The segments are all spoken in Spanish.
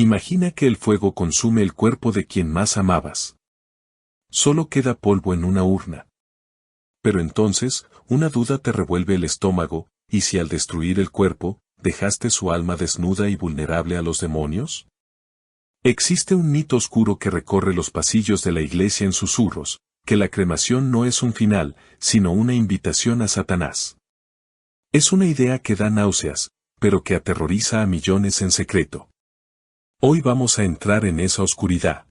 Imagina que el fuego consume el cuerpo de quien más amabas. Solo queda polvo en una urna. Pero entonces, una duda te revuelve el estómago, ¿y si al destruir el cuerpo, dejaste su alma desnuda y vulnerable a los demonios? Existe un mito oscuro que recorre los pasillos de la iglesia en susurros, que la cremación no es un final, sino una invitación a Satanás. Es una idea que da náuseas, pero que aterroriza a millones en secreto. Hoy vamos a entrar en esa oscuridad.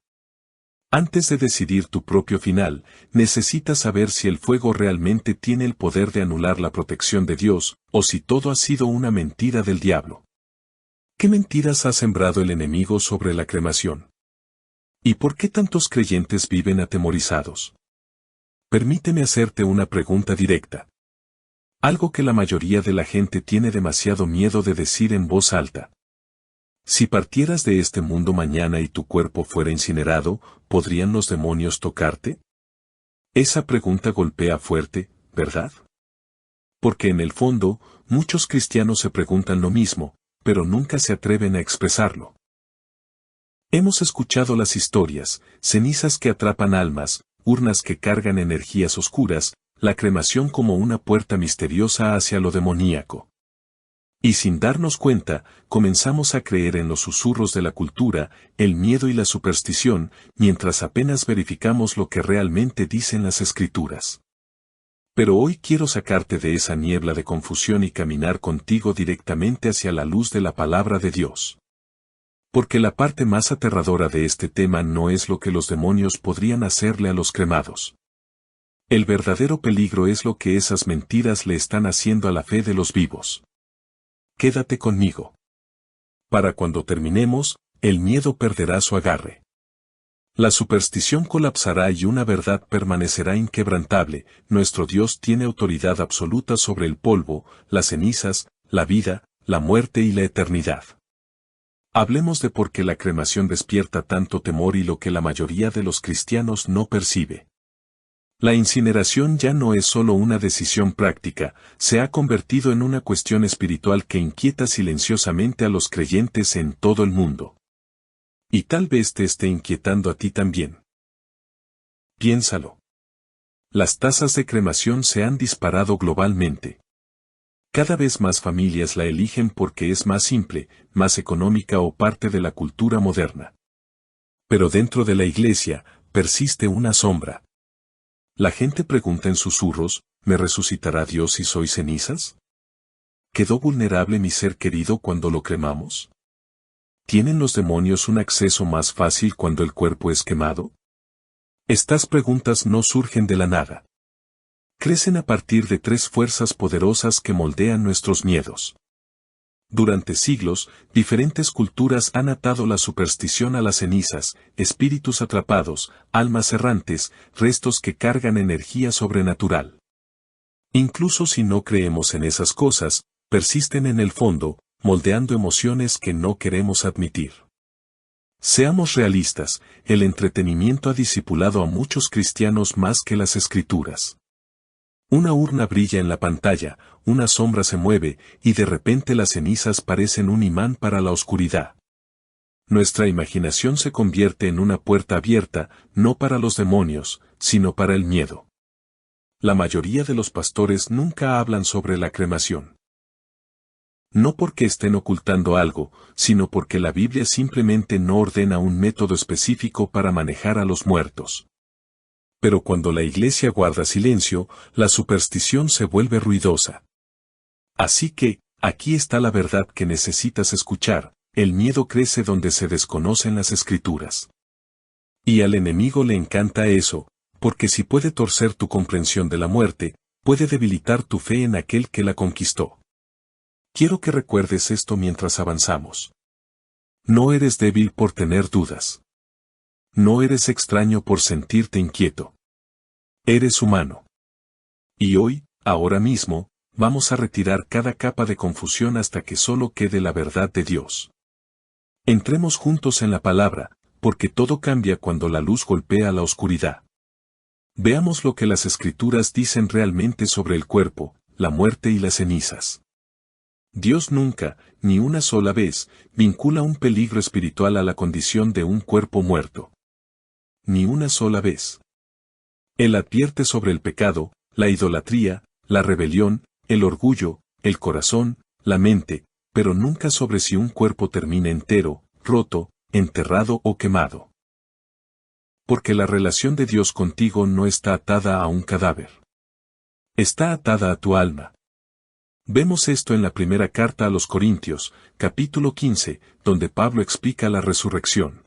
Antes de decidir tu propio final, necesitas saber si el fuego realmente tiene el poder de anular la protección de Dios, o si todo ha sido una mentira del diablo. ¿Qué mentiras ha sembrado el enemigo sobre la cremación? ¿Y por qué tantos creyentes viven atemorizados? Permíteme hacerte una pregunta directa. Algo que la mayoría de la gente tiene demasiado miedo de decir en voz alta. Si partieras de este mundo mañana y tu cuerpo fuera incinerado, ¿podrían los demonios tocarte? Esa pregunta golpea fuerte, ¿verdad? Porque en el fondo, muchos cristianos se preguntan lo mismo, pero nunca se atreven a expresarlo. Hemos escuchado las historias, cenizas que atrapan almas, urnas que cargan energías oscuras, la cremación como una puerta misteriosa hacia lo demoníaco. Y sin darnos cuenta, comenzamos a creer en los susurros de la cultura, el miedo y la superstición, mientras apenas verificamos lo que realmente dicen las Escrituras. Pero hoy quiero sacarte de esa niebla de confusión y caminar contigo directamente hacia la luz de la palabra de Dios. Porque la parte más aterradora de este tema no es lo que los demonios podrían hacerle a los cremados. El verdadero peligro es lo que esas mentiras le están haciendo a la fe de los vivos. Quédate conmigo. Para cuando terminemos, el miedo perderá su agarre. La superstición colapsará y una verdad permanecerá inquebrantable. Nuestro Dios tiene autoridad absoluta sobre el polvo, las cenizas, la vida, la muerte y la eternidad. Hablemos de por qué la cremación despierta tanto temor y lo que la mayoría de los cristianos no percibe. La incineración ya no es solo una decisión práctica, se ha convertido en una cuestión espiritual que inquieta silenciosamente a los creyentes en todo el mundo. Y tal vez te esté inquietando a ti también. Piénsalo. Las tasas de cremación se han disparado globalmente. Cada vez más familias la eligen porque es más simple, más económica o parte de la cultura moderna. Pero dentro de la iglesia, persiste una sombra. La gente pregunta en susurros, ¿me resucitará Dios si soy cenizas? ¿Quedó vulnerable mi ser querido cuando lo cremamos? ¿Tienen los demonios un acceso más fácil cuando el cuerpo es quemado? Estas preguntas no surgen de la nada. Crecen a partir de tres fuerzas poderosas que moldean nuestros miedos. Durante siglos, diferentes culturas han atado la superstición a las cenizas, espíritus atrapados, almas errantes, restos que cargan energía sobrenatural. Incluso si no creemos en esas cosas, persisten en el fondo, moldeando emociones que no queremos admitir. Seamos realistas, el entretenimiento ha discipulado a muchos cristianos más que las Escrituras. Una urna brilla en la pantalla, una sombra se mueve, y de repente las cenizas parecen un imán para la oscuridad. Nuestra imaginación se convierte en una puerta abierta, no para los demonios, sino para el miedo. La mayoría de los pastores nunca hablan sobre la cremación. No porque estén ocultando algo, sino porque la Biblia simplemente no ordena un método específico para manejar a los muertos. Pero cuando la iglesia guarda silencio, la superstición se vuelve ruidosa. Así que, aquí está la verdad que necesitas escuchar, el miedo crece donde se desconocen las Escrituras. Y al enemigo le encanta eso, porque si puede torcer tu comprensión de la muerte, puede debilitar tu fe en aquel que la conquistó. Quiero que recuerdes esto mientras avanzamos. No eres débil por tener dudas. No eres extraño por sentirte inquieto. Eres humano. Y hoy, ahora mismo, vamos a retirar cada capa de confusión hasta que solo quede la verdad de Dios. Entremos juntos en la palabra, porque todo cambia cuando la luz golpea la oscuridad. Veamos lo que las Escrituras dicen realmente sobre el cuerpo, la muerte y las cenizas. Dios nunca, ni una sola vez, vincula un peligro espiritual a la condición de un cuerpo muerto. Ni una sola vez. Él advierte sobre el pecado, la idolatría, la rebelión, el orgullo, el corazón, la mente, pero nunca sobre si un cuerpo termina entero, roto, enterrado o quemado. Porque la relación de Dios contigo no está atada a un cadáver. Está atada a tu alma. Vemos esto en la primera carta a los Corintios, capítulo 15, donde Pablo explica la resurrección.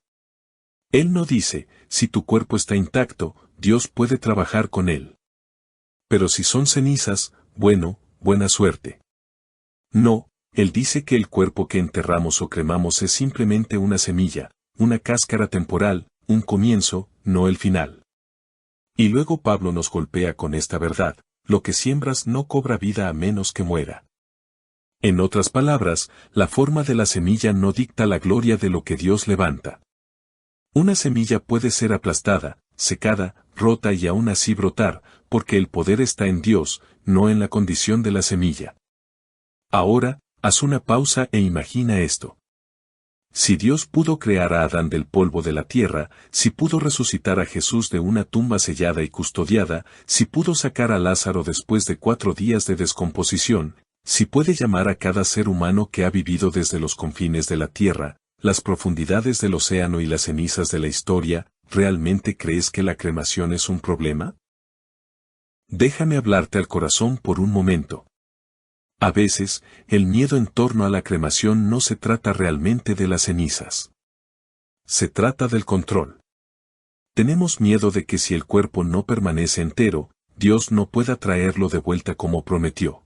Él no dice, si tu cuerpo está intacto, Dios puede trabajar con él. Pero si son cenizas, bueno, buena suerte. No, él dice que el cuerpo que enterramos o cremamos es simplemente una semilla, una cáscara temporal, un comienzo, no el final. Y luego Pablo nos golpea con esta verdad, lo que siembras no cobra vida a menos que muera. En otras palabras, la forma de la semilla no dicta la gloria de lo que Dios levanta. Una semilla puede ser aplastada, secada, rota y aún así brotar, porque el poder está en Dios, no en la condición de la semilla. Ahora, haz una pausa e imagina esto. Si Dios pudo crear a Adán del polvo de la tierra, si pudo resucitar a Jesús de una tumba sellada y custodiada, si pudo sacar a Lázaro después de 4 días de descomposición, si puede llamar a cada ser humano que ha vivido desde los confines de la tierra, las profundidades del océano y las cenizas de la historia, ¿realmente crees que la cremación es un problema? Déjame hablarte al corazón por un momento. A veces, el miedo en torno a la cremación no se trata realmente de las cenizas. Se trata del control. Tenemos miedo de que si el cuerpo no permanece entero, Dios no pueda traerlo de vuelta como prometió.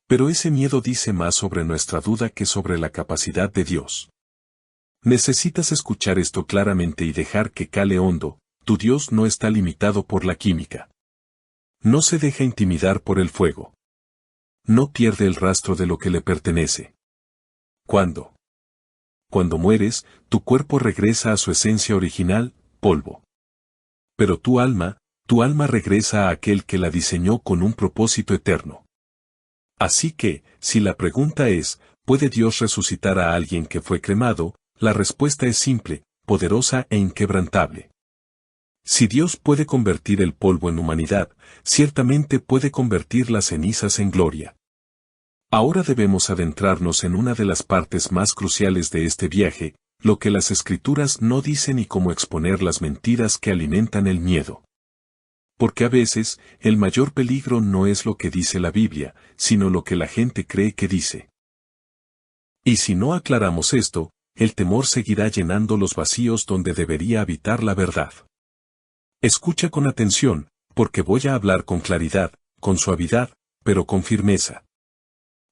Pero ese miedo dice más sobre nuestra duda que sobre la capacidad de Dios. Necesitas escuchar esto claramente y dejar que cale hondo, tu Dios no está limitado por la química. No se deja intimidar por el fuego. No pierde el rastro de lo que le pertenece. ¿Cuándo? Cuando mueres, tu cuerpo regresa a su esencia original, polvo. Pero tu alma regresa a aquel que la diseñó con un propósito eterno. Así que, si la pregunta es, ¿puede Dios resucitar a alguien que fue cremado? La respuesta es simple, poderosa e inquebrantable. Si Dios puede convertir el polvo en humanidad, ciertamente puede convertir las cenizas en gloria. Ahora debemos adentrarnos en una de las partes más cruciales de este viaje, lo que las Escrituras no dicen y cómo exponer las mentiras que alimentan el miedo. Porque a veces, el mayor peligro no es lo que dice la Biblia, sino lo que la gente cree que dice. Y si no aclaramos esto, el temor seguirá llenando los vacíos donde debería habitar la verdad. Escucha con atención, porque voy a hablar con claridad, con suavidad, pero con firmeza.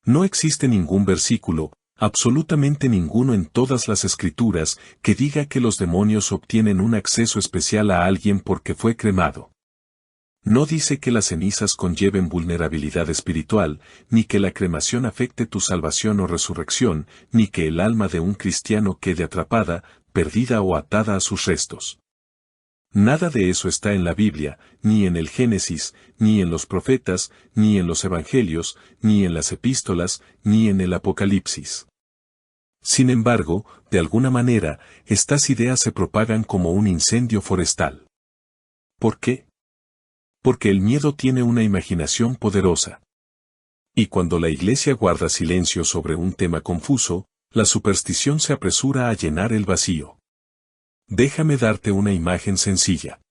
No existe ningún versículo, absolutamente ninguno en todas las Escrituras, que diga que los demonios obtienen un acceso especial a alguien porque fue cremado. No dice que las cenizas conlleven vulnerabilidad espiritual, ni que la cremación afecte tu salvación o resurrección, ni que el alma de un cristiano quede atrapada, perdida o atada a sus restos. Nada de eso está en la Biblia, ni en el Génesis, ni en los profetas, ni en los Evangelios, ni en las epístolas, ni en el Apocalipsis. Sin embargo, de alguna manera, estas ideas se propagan como un incendio forestal. ¿Por qué? Porque el miedo tiene una imaginación poderosa. Y cuando la Iglesia guarda silencio sobre un tema confuso, la superstición se apresura a llenar el vacío. Déjame darte una imagen sencilla.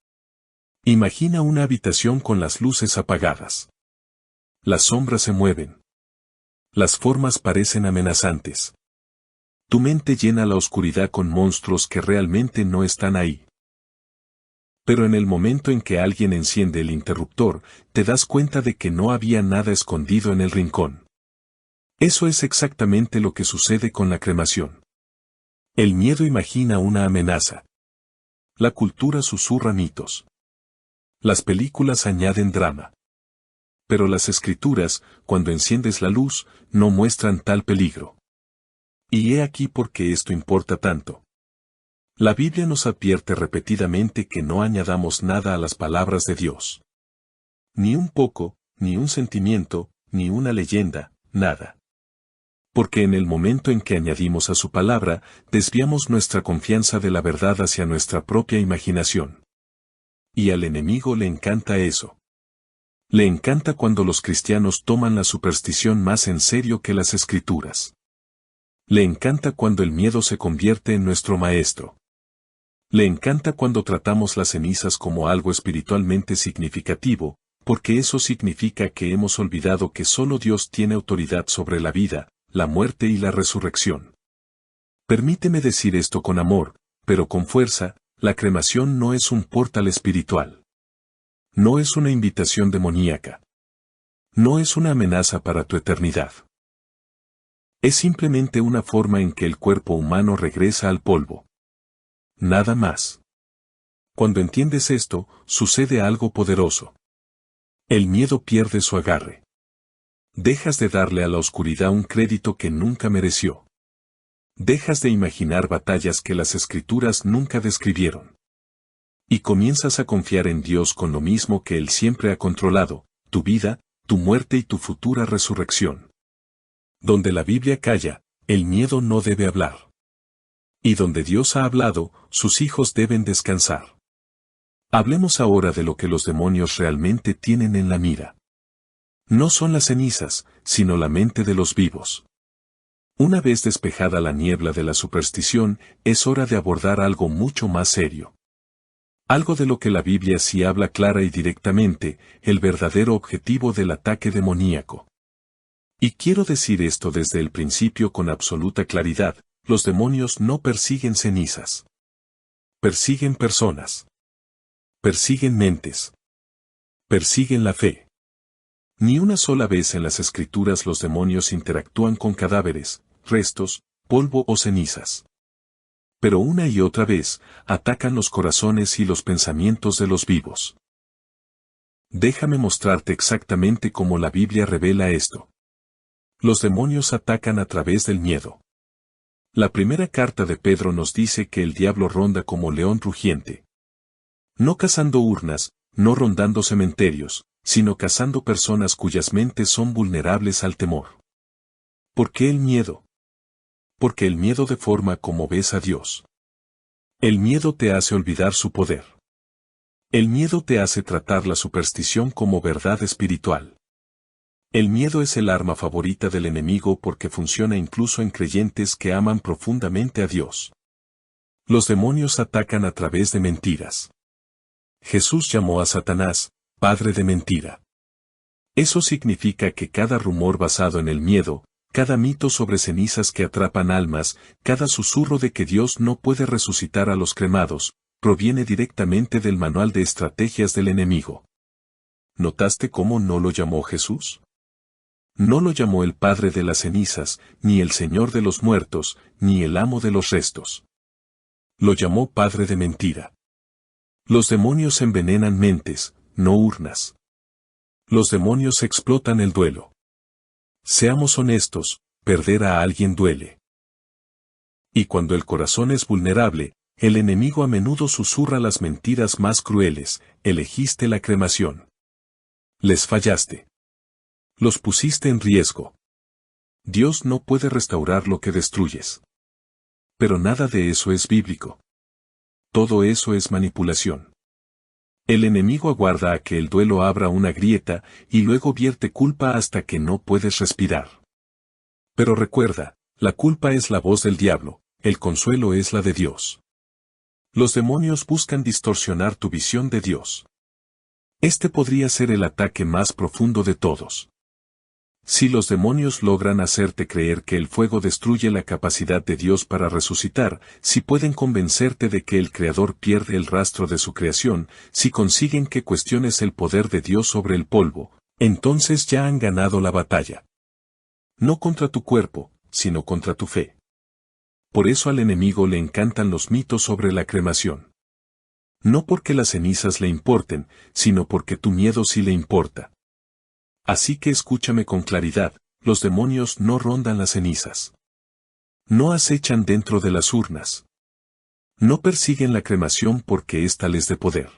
Imagina una habitación con las luces apagadas. Las sombras se mueven. Las formas parecen amenazantes. Tu mente llena la oscuridad con monstruos que realmente no están ahí. Pero en el momento en que alguien enciende el interruptor, te das cuenta de que no había nada escondido en el rincón. Eso es exactamente lo que sucede con la cremación. El miedo imagina una amenaza. La cultura susurra mitos. Las películas añaden drama. Pero las Escrituras, cuando enciendes la luz, no muestran tal peligro. Y he aquí por qué esto importa tanto. La Biblia nos advierte repetidamente que no añadamos nada a las palabras de Dios. Ni un poco, ni un sentimiento, ni una leyenda, nada. Porque en el momento en que añadimos a su palabra, desviamos nuestra confianza de la verdad hacia nuestra propia imaginación. Y al enemigo le encanta eso. Le encanta cuando los cristianos toman la superstición más en serio que las escrituras. Le encanta cuando el miedo se convierte en nuestro maestro. Le encanta cuando tratamos las cenizas como algo espiritualmente significativo, porque eso significa que hemos olvidado que solo Dios tiene autoridad sobre la vida, la muerte y la resurrección. Permíteme decir esto con amor, pero con fuerza, la cremación no es un portal espiritual. No es una invitación demoníaca. No es una amenaza para tu eternidad. Es simplemente una forma en que el cuerpo humano regresa al polvo. Nada más. Cuando entiendes esto, sucede algo poderoso. El miedo pierde su agarre. Dejas de darle a la oscuridad un crédito que nunca mereció. Dejas de imaginar batallas que las escrituras nunca describieron. Y comienzas a confiar en Dios con lo mismo que Él siempre ha controlado, tu vida, tu muerte y tu futura resurrección. Donde la Biblia calla, el miedo no debe hablar. Y donde Dios ha hablado, sus hijos deben descansar. Hablemos ahora de lo que los demonios realmente tienen en la mira. No son las cenizas, sino la mente de los vivos. Una vez despejada la niebla de la superstición, es hora de abordar algo mucho más serio. Algo de lo que la Biblia sí habla clara y directamente, el verdadero objetivo del ataque demoníaco. Y quiero decir esto desde el principio con absoluta claridad, los demonios no persiguen cenizas. Persiguen personas. Persiguen mentes. Persiguen la fe. Ni una sola vez en las Escrituras los demonios interactúan con cadáveres, restos, polvo o cenizas. Pero una y otra vez, atacan los corazones y los pensamientos de los vivos. Déjame mostrarte exactamente cómo la Biblia revela esto. Los demonios atacan a través del miedo. La primera carta de Pedro nos dice que el diablo ronda como león rugiente. No cazando urnas, no rondando cementerios, sino cazando personas cuyas mentes son vulnerables al temor. ¿Por qué el miedo? Porque el miedo deforma cómo ves a Dios. El miedo te hace olvidar su poder. El miedo te hace tratar la superstición como verdad espiritual. El miedo es el arma favorita del enemigo porque funciona incluso en creyentes que aman profundamente a Dios. Los demonios atacan a través de mentiras. Jesús llamó a Satanás, padre de mentira. Eso significa que cada rumor basado en el miedo, cada mito sobre cenizas que atrapan almas, cada susurro de que Dios no puede resucitar a los cremados, proviene directamente del manual de estrategias del enemigo. ¿Notaste cómo no lo llamó Jesús? No lo llamó el Padre de las cenizas, ni el Señor de los muertos, ni el amo de los restos. Lo llamó Padre de mentira. Los demonios envenenan mentes, no urnas. Los demonios explotan el duelo. Seamos honestos, perder a alguien duele. Y cuando el corazón es vulnerable, el enemigo a menudo susurra las mentiras más crueles, elegiste la cremación. Les fallaste. Los pusiste en riesgo. Dios no puede restaurar lo que destruyes. Pero nada de eso es bíblico. Todo eso es manipulación. El enemigo aguarda a que el duelo abra una grieta y luego vierte culpa hasta que no puedes respirar. Pero recuerda, la culpa es la voz del diablo, el consuelo es la de Dios. Los demonios buscan distorsionar tu visión de Dios. Este podría ser el ataque más profundo de todos. Si los demonios logran hacerte creer que el fuego destruye la capacidad de Dios para resucitar, si pueden convencerte de que el Creador pierde el rastro de su creación, si consiguen que cuestiones el poder de Dios sobre el polvo, entonces ya han ganado la batalla. No contra tu cuerpo, sino contra tu fe. Por eso al enemigo le encantan los mitos sobre la cremación. No porque las cenizas le importen, sino porque tu miedo sí le importa. Así que escúchame con claridad, los demonios no rondan las cenizas. No acechan dentro de las urnas. No persiguen la cremación porque ésta les dé poder.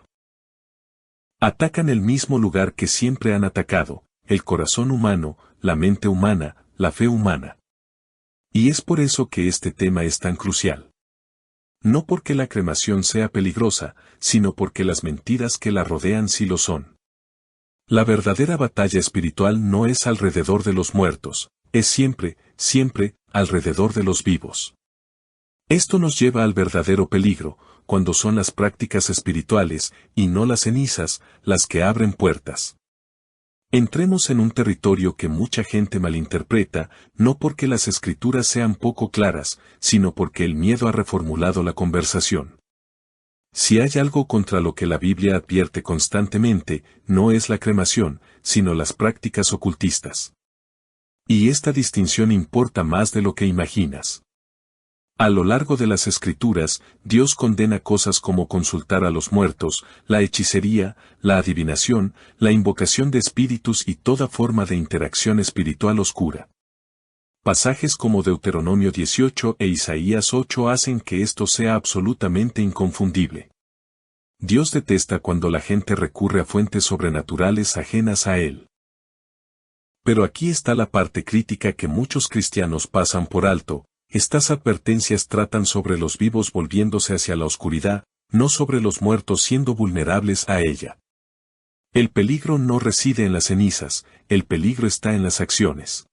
Atacan el mismo lugar que siempre han atacado, el corazón humano, la mente humana, la fe humana. Y es por eso que este tema es tan crucial. No porque la cremación sea peligrosa, sino porque las mentiras que la rodean sí lo son. La verdadera batalla espiritual no es alrededor de los muertos, es siempre, siempre, alrededor de los vivos. Esto nos lleva al verdadero peligro, cuando son las prácticas espirituales, y no las cenizas, las que abren puertas. Entremos en un territorio que mucha gente malinterpreta, no porque las escrituras sean poco claras, sino porque el miedo ha reformulado la conversación. Si hay algo contra lo que la Biblia advierte constantemente, no es la cremación, sino las prácticas ocultistas. Y esta distinción importa más de lo que imaginas. A lo largo de las Escrituras, Dios condena cosas como consultar a los muertos, la hechicería, la adivinación, la invocación de espíritus y toda forma de interacción espiritual oscura. Pasajes como Deuteronomio 18 e Isaías 8 hacen que esto sea absolutamente inconfundible. Dios detesta cuando la gente recurre a fuentes sobrenaturales ajenas a Él. Pero aquí está la parte crítica que muchos cristianos pasan por alto. Estas advertencias tratan sobre los vivos volviéndose hacia la oscuridad, no sobre los muertos siendo vulnerables a ella. El peligro no reside en las cenizas, el peligro está en las acciones.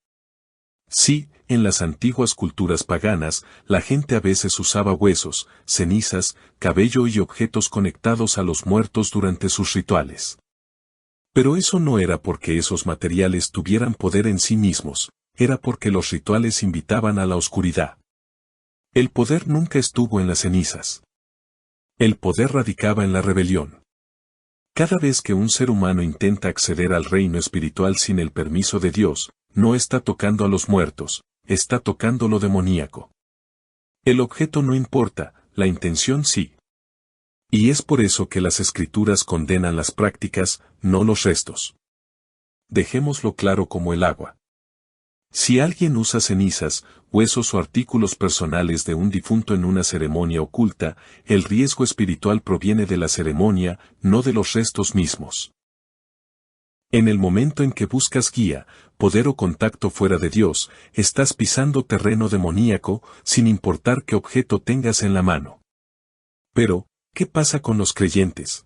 Sí, en las antiguas culturas paganas, la gente a veces usaba huesos, cenizas, cabello y objetos conectados a los muertos durante sus rituales. Pero eso no era porque esos materiales tuvieran poder en sí mismos, era porque los rituales invitaban a la oscuridad. El poder nunca estuvo en las cenizas. El poder radicaba en la rebelión. Cada vez que un ser humano intenta acceder al reino espiritual sin el permiso de Dios, no está tocando a los muertos, está tocando lo demoníaco. El objeto no importa, la intención sí. Y es por eso que las Escrituras condenan las prácticas, no los restos. Dejémoslo claro como el agua. Si alguien usa cenizas, huesos o artículos personales de un difunto en una ceremonia oculta, el riesgo espiritual proviene de la ceremonia, no de los restos mismos. En el momento en que buscas guía, poder o contacto fuera de Dios, estás pisando terreno demoníaco, sin importar qué objeto tengas en la mano. Pero, ¿qué pasa con los creyentes?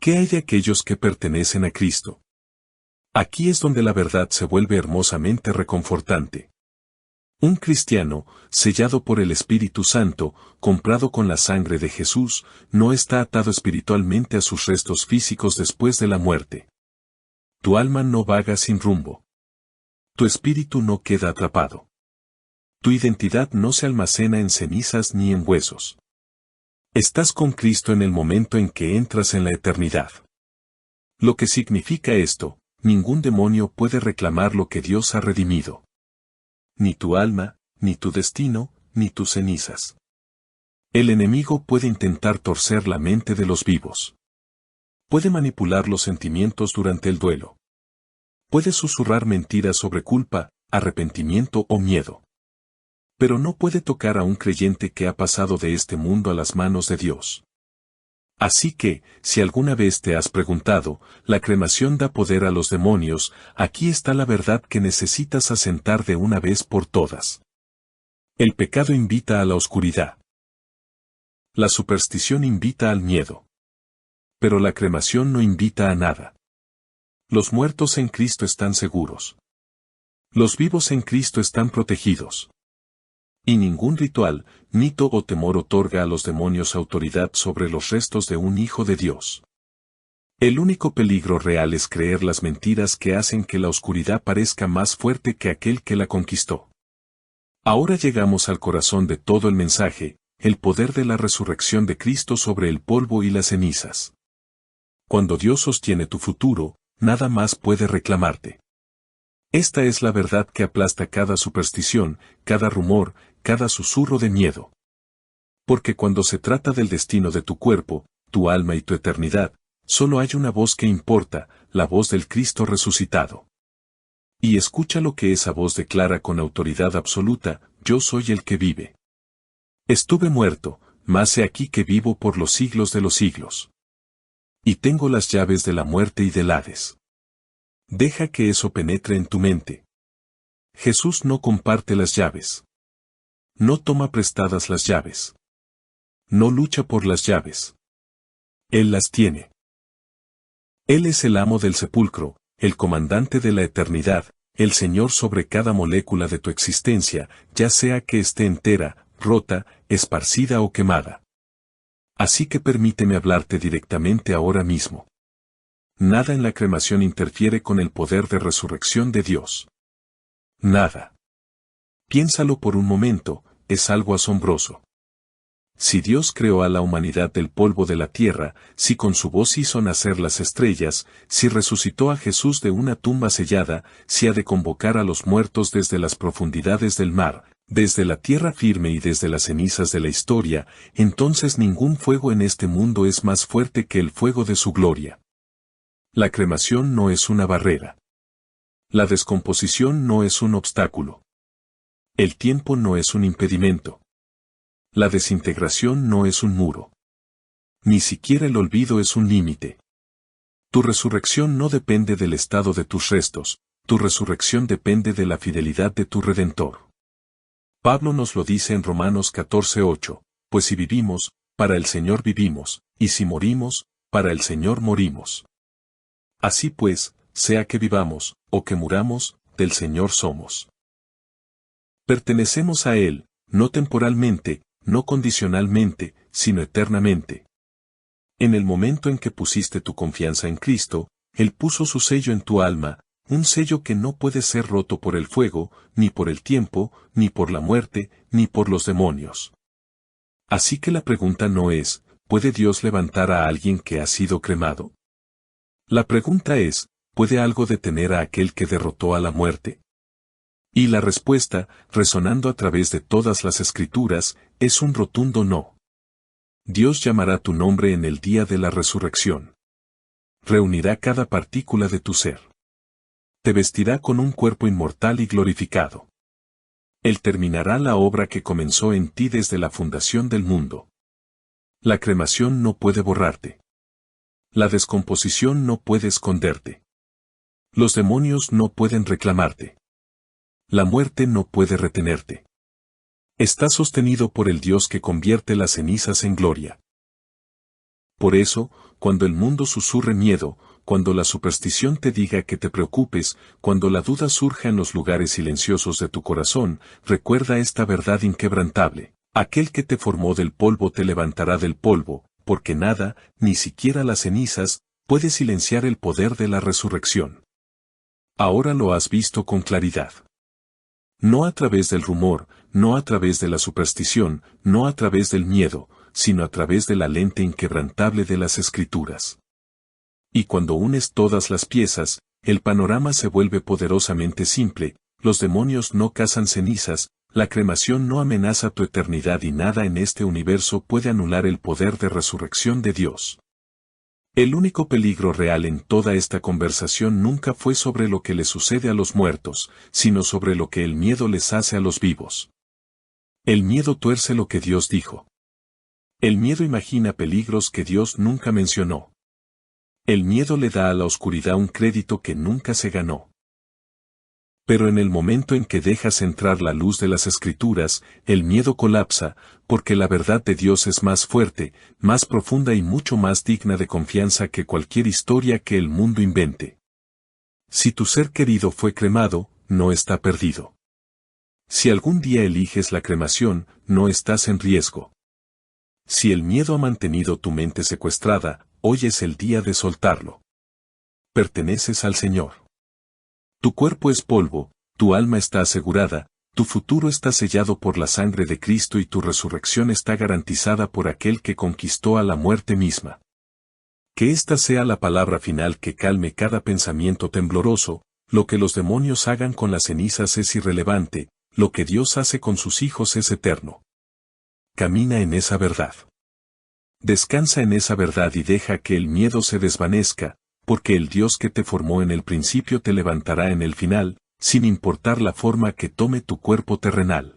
¿Qué hay de aquellos que pertenecen a Cristo? Aquí es donde la verdad se vuelve hermosamente reconfortante. Un cristiano, sellado por el Espíritu Santo, comprado con la sangre de Jesús, no está atado espiritualmente a sus restos físicos después de la muerte. Tu alma no vaga sin rumbo. Tu espíritu no queda atrapado. Tu identidad no se almacena en cenizas ni en huesos. Estás con Cristo en el momento en que entras en la eternidad. Lo que significa esto, ningún demonio puede reclamar lo que Dios ha redimido. Ni tu alma, ni tu destino, ni tus cenizas. El enemigo puede intentar torcer la mente de los vivos. Puede manipular los sentimientos durante el duelo. Puede susurrar mentiras sobre culpa, arrepentimiento o miedo. Pero no puede tocar a un creyente que ha pasado de este mundo a las manos de Dios. Así que, si alguna vez te has preguntado, ¿la cremación da poder a los demonios? Aquí está la verdad que necesitas asentar de una vez por todas. El pecado invita a la oscuridad. La superstición invita al miedo. Pero la cremación no invita a nada. Los muertos en Cristo están seguros. Los vivos en Cristo están protegidos. Y ningún ritual, mito o temor otorga a los demonios autoridad sobre los restos de un hijo de Dios. El único peligro real es creer las mentiras que hacen que la oscuridad parezca más fuerte que aquel que la conquistó. Ahora llegamos al corazón de todo el mensaje, el poder de la resurrección de Cristo sobre el polvo y las cenizas. Cuando Dios sostiene tu futuro, nada más puede reclamarte. Esta es la verdad que aplasta cada superstición, cada rumor, cada susurro de miedo. Porque cuando se trata del destino de tu cuerpo, tu alma y tu eternidad, solo hay una voz que importa, la voz del Cristo resucitado. Y escucha lo que esa voz declara con autoridad absoluta: yo soy el que vive. Estuve muerto, mas he aquí que vivo por los siglos de los siglos. Y tengo las llaves de la muerte y del Hades. Deja que eso penetre en tu mente. Jesús no comparte las llaves. No toma prestadas las llaves. No lucha por las llaves. Él las tiene. Él es el amo del sepulcro, el comandante de la eternidad, el Señor sobre cada molécula de tu existencia, ya sea que esté entera, rota, esparcida o quemada. Así que permíteme hablarte directamente ahora mismo. Nada en la cremación interfiere con el poder de resurrección de Dios. Nada. Piénsalo por un momento, es algo asombroso. Si Dios creó a la humanidad del polvo de la tierra, si con su voz hizo nacer las estrellas, si resucitó a Jesús de una tumba sellada, si ha de convocar a los muertos desde las profundidades del mar, desde la tierra firme y desde las cenizas de la historia, entonces ningún fuego en este mundo es más fuerte que el fuego de su gloria. La cremación no es una barrera. La descomposición no es un obstáculo. El tiempo no es un impedimento. La desintegración no es un muro. Ni siquiera el olvido es un límite. Tu resurrección no depende del estado de tus restos, tu resurrección depende de la fidelidad de tu Redentor. Pablo nos lo dice en Romanos 14:8, pues si vivimos, para el Señor vivimos, y si morimos, para el Señor morimos. Así pues, sea que vivamos, o que muramos, del Señor somos. Pertenecemos a Él, no temporalmente, no condicionalmente, sino eternamente. En el momento en que pusiste tu confianza en Cristo, Él puso su sello en tu alma, un sello que no puede ser roto por el fuego, ni por el tiempo, ni por la muerte, ni por los demonios. Así que la pregunta no es, ¿puede Dios levantar a alguien que ha sido cremado? La pregunta es, ¿puede algo detener a aquel que derrotó a la muerte? Y la respuesta, resonando a través de todas las Escrituras, es un rotundo no. Dios llamará tu nombre en el día de la resurrección. Reunirá cada partícula de tu ser. Te vestirá con un cuerpo inmortal y glorificado. Él terminará la obra que comenzó en ti desde la fundación del mundo. La cremación no puede borrarte. La descomposición no puede esconderte. Los demonios no pueden reclamarte. La muerte no puede retenerte. Estás sostenido por el Dios que convierte las cenizas en gloria. Por eso, cuando el mundo susurre miedo, cuando la superstición te diga que te preocupes, cuando la duda surja en los lugares silenciosos de tu corazón, recuerda esta verdad inquebrantable. Aquel que te formó del polvo te levantará del polvo, porque nada, ni siquiera las cenizas, puede silenciar el poder de la resurrección. Ahora lo has visto con claridad. No a través del rumor, no a través de la superstición, no a través del miedo, sino a través de la lente inquebrantable de las Escrituras. Y cuando unes todas las piezas, el panorama se vuelve poderosamente simple, los demonios no cazan cenizas, la cremación no amenaza tu eternidad y nada en este universo puede anular el poder de resurrección de Dios. El único peligro real en toda esta conversación nunca fue sobre lo que le sucede a los muertos, sino sobre lo que el miedo les hace a los vivos. El miedo tuerce lo que Dios dijo. El miedo imagina peligros que Dios nunca mencionó. El miedo le da a la oscuridad un crédito que nunca se ganó. Pero en el momento en que dejas entrar la luz de las Escrituras, el miedo colapsa, porque la verdad de Dios es más fuerte, más profunda y mucho más digna de confianza que cualquier historia que el mundo invente. Si tu ser querido fue cremado, no está perdido. Si algún día eliges la cremación, no estás en riesgo. Si el miedo ha mantenido tu mente secuestrada, hoy es el día de soltarlo. Perteneces al Señor. Tu cuerpo es polvo, tu alma está asegurada, tu futuro está sellado por la sangre de Cristo y tu resurrección está garantizada por aquel que conquistó a la muerte misma. Que esta sea la palabra final que calme cada pensamiento tembloroso, lo que los demonios hagan con las cenizas es irrelevante, lo que Dios hace con sus hijos es eterno. Camina en esa verdad. Descansa en esa verdad y deja que el miedo se desvanezca, porque el Dios que te formó en el principio te levantará en el final, sin importar la forma que tome tu cuerpo terrenal.